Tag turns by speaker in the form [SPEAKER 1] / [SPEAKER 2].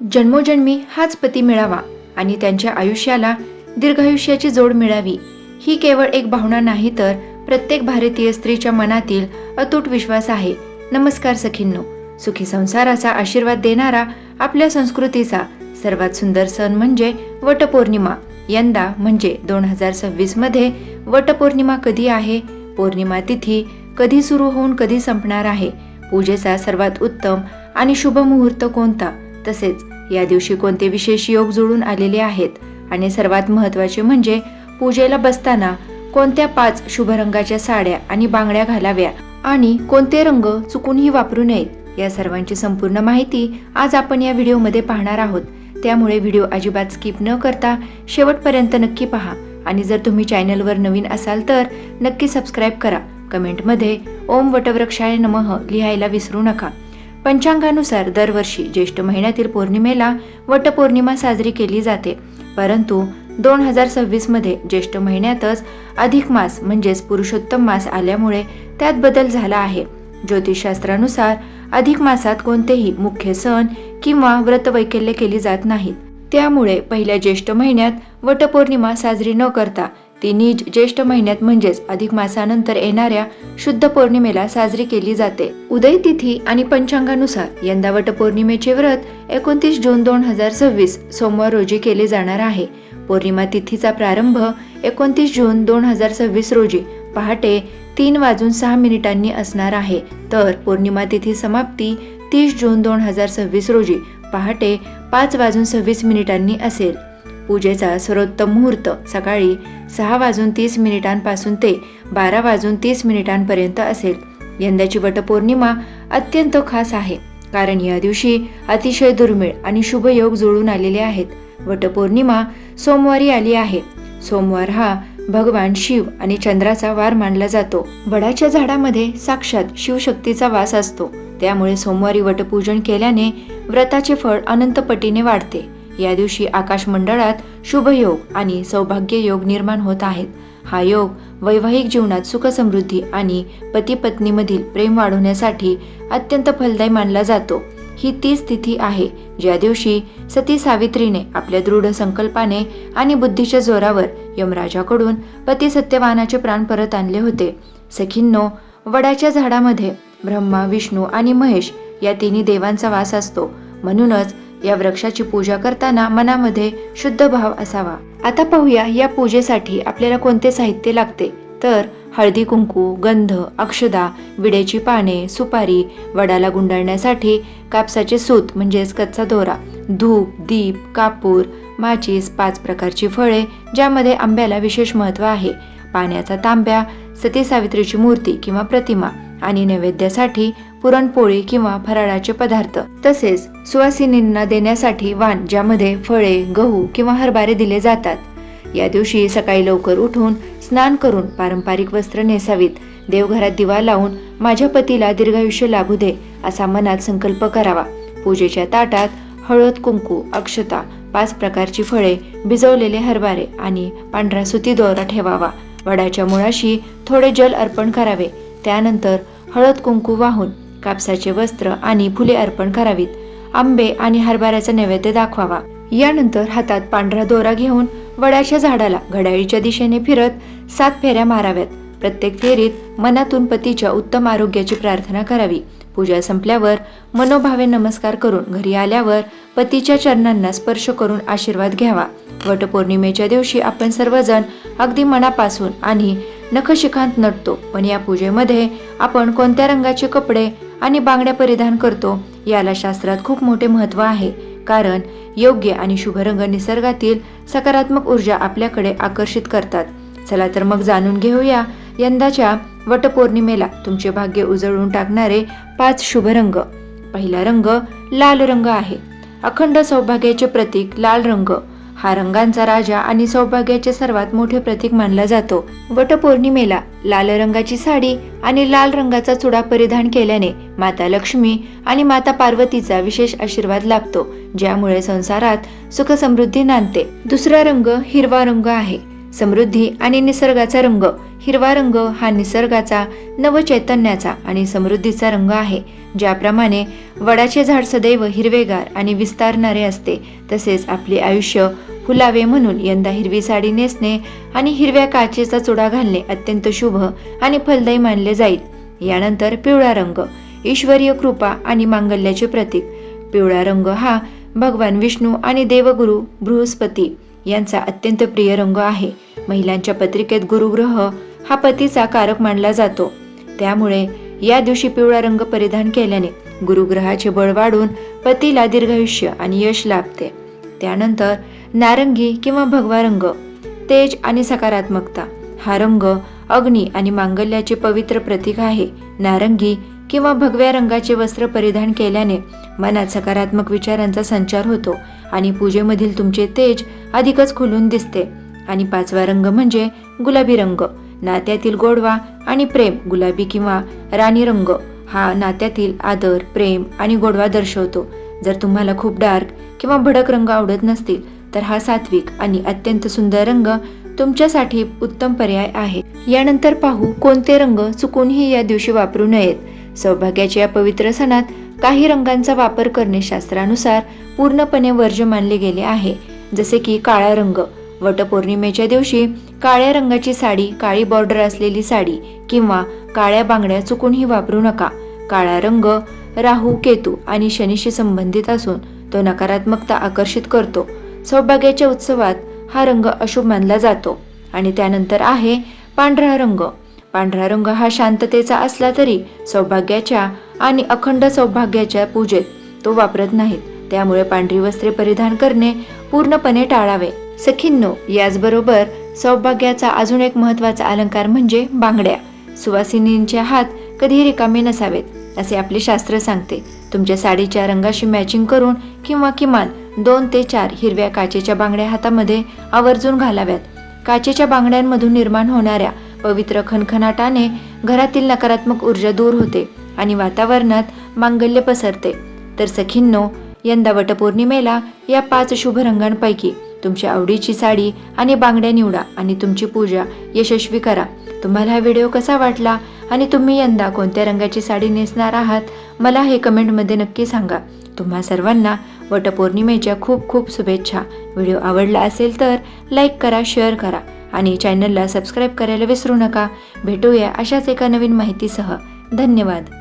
[SPEAKER 1] जन्मोजन्मी हाच पती मिळावा आणि त्यांच्या आयुष्याला दीर्घायुष्याची जोड मिळावी, ही केवळ एक भावना नाही तर प्रत्येक भारतीय स्त्रीच्या मनातील अतूट विश्वास आहे. नमस्कार सखींनो, सुखी संसाराचा आशीर्वाद देणारा आपल्या संस्कृतीचा सर्वात सुंदर सण म्हणजे वटपौर्णिमा. यंदा म्हणजे 2026 मध्ये वटपौर्णिमा कधी आहे? पौर्णिमा तिथी कधी सुरू होऊन कधी संपणार आहे? पूजेचा सर्वात उत्तम आणि शुभ मुहूर्त कोणता? तसेच या दिवशी कोणते विशेष योग जुळून आलेले आहेत? आणि सर्वात महत्त्वाचे म्हणजे पूजेला बसताना कोणत्या 5 शुभ रंगाच्या साड्या आणि बांगड्या घालाव्या आणि कोणते रंग चुकूनही वापरू नयेत, या सर्वांची संपूर्ण माहिती आज आपण या व्हिडिओमध्ये पाहणार आहोत. त्यामुळे व्हिडिओ अजिबात स्किप न करता शेवटपर्यंत नक्की पहा. आणि जर तुम्ही चॅनलवर नवीन असाल तर नक्की सबस्क्राईब करा. कमेंटमध्ये ओम वटवृक्षाय नमः लिहायला विसरू नका. पंचांगानुसार दरवर्षी ज्येष्ठ महिन्यातील पौर्णिमेला वटपौर्णिमा साजरी केली जाते. परंतु 2026 मध्ये ज्येष्ठ महिन्यातच अधिक मास म्हणजेच पुरुषोत्तम मास आल्यामुळे त्यात बदल झाला आहे. ज्योतिषशास्त्रानुसार अधिक मासात कोणतेही मुख्य सण किंवा व्रतवैकल्य केली जात नाहीत. त्यामुळे पहिल्या ज्येष्ठ महिन्यात वटपौर्णिमा साजरी न करता ती नीज ज्येष्ठ महिन्यात म्हणजेच अधिक मासानंतर येणाऱ्या शुद्ध पौर्णिमेला साजरी केली जाते. उदय तिथी आणि पंचांगानुसार यंदा वटपौर्णिमेचे व्रत 29 जून 2026 सोमवार रोजी केले जाणार आहे. पौर्णिमा तिथीचा प्रारंभ 29 जून 2026 रोजी पहाटे 3:06 असणार आहे, तर पौर्णिमा तिथी समाप्ती 30 जून 2026 रोजी पहाटे 5:26 असेल. पूजेचा सर्वोत्तम मुहूर्त सकाळी 6:30 पासून ते 12:30 पर्यंत असेल. यंदाची वटपौर्णिमा अत्यंत खास आहे, कारण या दिवशी अतिशय दुर्मिळ आणि शुभ योग जुळून आलेले आहेत. वटपौर्णिमा सोमवारी आली आहे. सोमवार हा भगवान शिव आणि चंद्राचा वार मानला जातो. वडाच्या झाडामध्ये साक्षात शिवशक्तीचा वास असतो. त्यामुळे सोमवारी वटपूजन केल्याने व्रताचे फळ अनंत पटीने वाढते. या दिवशी आकाश मंडळात शुभ योग आणि सौभाग्य योग निर्माण होत आहेत. हा योग वैवाहिक जीवनात सुख समृद्धी आणि पती पत्नीमधील प्रेम वाढवण्यासाठी अत्यंत फलदायी मानला जातो. ही तीच तिथी आहे ज्या दिवशी सती सावित्रीने आपल्या दृढ संकल्पाने आणि बुद्धीच्या जोरावर यमराजाकडून पती सत्यवानाचे प्राण परत आणले होते. सखींनो, वडाच्या झाडामध्ये ब्रह्मा, विष्णू आणि महेश या तिन्ही देवांचा वास असतो. म्हणूनच या वृक्षाची पूजा करताना मनामध्ये शुद्ध भाव असावा. आता पाहूया या पूजेसाठी आपल्याला कोणते साहित्य लागते. तर हळदी कुंकू, गंध, अक्षदा, विड्याची पाने, सुपारी, वडाला गुंडाळण्यासाठी कापसाचे सूत म्हणजेच कच्चा दोरा, धूप, दीप, कापूर, माचीस, 5 प्रकारची फळे ज्यामध्ये आंब्याला विशेष महत्त्व आहे, पाण्याचा तांब्या, सती सावित्रीची मूर्ती किंवा प्रतिमा आणि नैवेद्यासाठी पुरणपोळी किंवा फराळाचे पदार्थ, तसेच सुवासिनींना देण्यासाठी वाण ज्यामध्ये फळे, गहू किंवा हरभरे दिले जातात. या दिवशी सकाळी लवकर उठून स्नान करून पारंपरिक वस्त्र नेसावीत. देवघरात दिवा लावून माझ्या पतीला दीर्घायुष्य लाभू दे असा मनात संकल्प करावा. पूजेच्या ताटात हळद, कुंकू, अक्षता, 5 प्रकारची फळे, भिजवलेले हरभरे आणि पांढरा सुती दोरा ठेवावा. वडाच्या मुळाशी थोडे जल अर्पण करावे. त्यानंतर हळद कुंकू वाहून कापसाचे वस्त्र आणि फुले अर्पण करावीत. आंबे आणि हरभऱ्याचा नैवेद्य दाखवावा. यानंतर हातात पांढरा दोरा घेऊन वडाच्या झाडाला घड्याळीच्या दिशेने फिरत 7 फेऱ्या माराव्यात. प्रत्येक फेरीत मनातून पतीच्या उत्तम आरोग्याची प्रार्थना करावी. पूजा संपल्यावर मनोभावे नमस्कार करून घरी आल्यावर पतीच्या चरणांना स्पर्श करून आशीर्वाद घ्यावा. वटपौर्णिमेच्या दिवशी आपण सर्वजण अगदी मनापासून आणि नखशिखांत नटतो, पण या पूजेमध्ये आपण कोणत्या रंगाचे कपडे आणि बांगड्या परिधान करतो याला शास्त्रात खूप मोठे महत्त्व आहे. कारण योग्य आणि शुभ रंग निसर्गातील सकारात्मक ऊर्जा आपल्याकडे आकर्षित करतात. चला तर मग जाणून घेऊया यंदाच्या वटपौर्णिमेला तुमचे भाग्य उजळून टाकणारे 5 शुभ रंग. पहिला रंग लाल रंग आहे. अखंड सौभाग्याचे प्रतीक लाल रंग हा रंगांचा राजा आणि सौभाग्याचे सर्वात मोठे प्रतीक मानला जातो. वटपौर्णिमेला लाल रंगाची साडी आणि लाल रंगाचा चुडा परिधान केल्याने माता लक्ष्मी आणि माता पार्वतीचा विशेष आशीर्वाद लाभतो, ज्यामुळे संसारात सुख समृद्धी नांदते. दुसरा रंग हिरवा रंग आहे. समृद्धी आणि निसर्गाचा रंग हिरवा रंग हा निसर्गाचा, नवचैतन्याचा आणि समृद्धीचा रंग आहे. ज्याप्रमाणे वडाचे झाड सदैव हिरवेगार आणि विस्तारणारे असते, तसेच आपले आयुष्य फुलावे म्हणून यंदा हिरवी साडी नेसणे आणि हिरव्या काचेचा चुडा घालणे अत्यंत शुभ आणि फलदायी मानले जाईल. यानंतर पिवळा रंग, ईश्वरीय कृपा आणि मांगल्याचे प्रतीक. पिवळा रंग हा भगवान विष्णू आणि देवगुरु बृहस्पती यांचा अत्यंत प्रिय रंग आहे. महिलांच्या पत्रिकेत गुरुग्रह हा पतीचा कारक मानला जातो. त्यामुळे या दिवशी पिवळा रंग परिधान केल्याने गुरुग्रहाचे बळ वाढून पतीला दीर्घायुष्य आणि यश लाभते. त्यानंतर नारंगी किंवा भगवा रंग, तेज आणि सकारात्मकता. हा रंग अग्नी आणि मांगल्याचे पवित्र प्रतीक आहे. नारंगी किंवा भगव्या रंगाचे वस्त्र परिधान केल्याने मनात सकारात्मक विचारांचा संचार होतो आणि पूजेमधील तुमचे तेज अधिकच खुलून दिसते. आणि 5वा रंग म्हणजे गुलाबी रंग, नात्यातील गोडवा आणि प्रेम. गुलाबी किंवा राणी रंग हा नात्यातील आदर, प्रेम आणि गोडवा दर्शवतो. जर तुम्हाला खूप डार्क किंवा भडक रंग आवडत नसतील तर हा सात्विक आणि अत्यंत सुंदर रंग तुमच्यासाठी उत्तम पर्याय आहे. यानंतर पाहू कोणते रंग चुकूनही या दिवशी वापरू नयेत. सौभाग्याच्या या पवित्र सणात काही रंगांचा वापर करणे शास्त्रानुसार पूर्णपणे वर्ज्य मानले गेले आहे. जसे की काळा रंग. वटपौर्णिमेच्या दिवशी काळ्या रंगाची साडी, काळी बॉर्डर असलेली साडी किंवा काळ्या बांगड्या चुकूनही वापरू नका. काळा रंग राहू, केतू आणि शनीशी संबंधित असून तो नकारात्मकता आकर्षित करतो. सौभाग्याच्या उत्सवात हा रंग अशुभ मानला जातो. आणि त्यानंतर आहे पांढरा रंग. पांढरा रंग हा शांततेचा असला तरी सौभाग्याच्या आणि अखंड सौभाग्याच्या पूजेत तो वापरत नाहीत. त्यामुळे पांढरी वस्त्रे परिधान करणे पूर्णपणे टाळावे. सखींनो, याचबरोबर सौभाग्याचा अजून एक महत्त्वाचा अलंकार म्हणजे बांगड्या. सुवासिनींचे हात कधीही रिकामे नसावेत असे आपले शास्त्र सांगते. तुमच्या साडीच्या रंगाशी मॅचिंग करून किंवा किमान 2 ते 4 हिरव्या काचेच्या बांगड्या हातामध्ये आवर्जून घालाव्यात. काचेच्या बांगड्यांमधून निर्माण होणाऱ्या पवित्र खणखणाटाने घरातील नकारात्मक ऊर्जा दूर होते आणि वातावरणात मांगल्य पसरते. तर सखींनो, यंदा वटपौर्णिमेला या 5 शुभ रंगांपैकी तुमच्या आवडीची साडी आणि बांगड्या निवडा आणि तुमची पूजा यशस्वी करा. तुम्हाला हा व्हिडिओ कसा वाटला आणि तुम्ही यंदा कोणत्या रंगाची साडी नेसणार आहात, मला हे कमेंटमध्ये नक्की सांगा. तुम्हा सर्वांना वटपौर्णिमेच्या खूप खूप शुभेच्छा. व्हिडिओ आवडला असेल तर लाईक करा, शेअर करा आणि चॅनलला सबस्क्राईब करायला विसरू नका. भेटूया अशाच एका नवीन माहितीसह. धन्यवाद.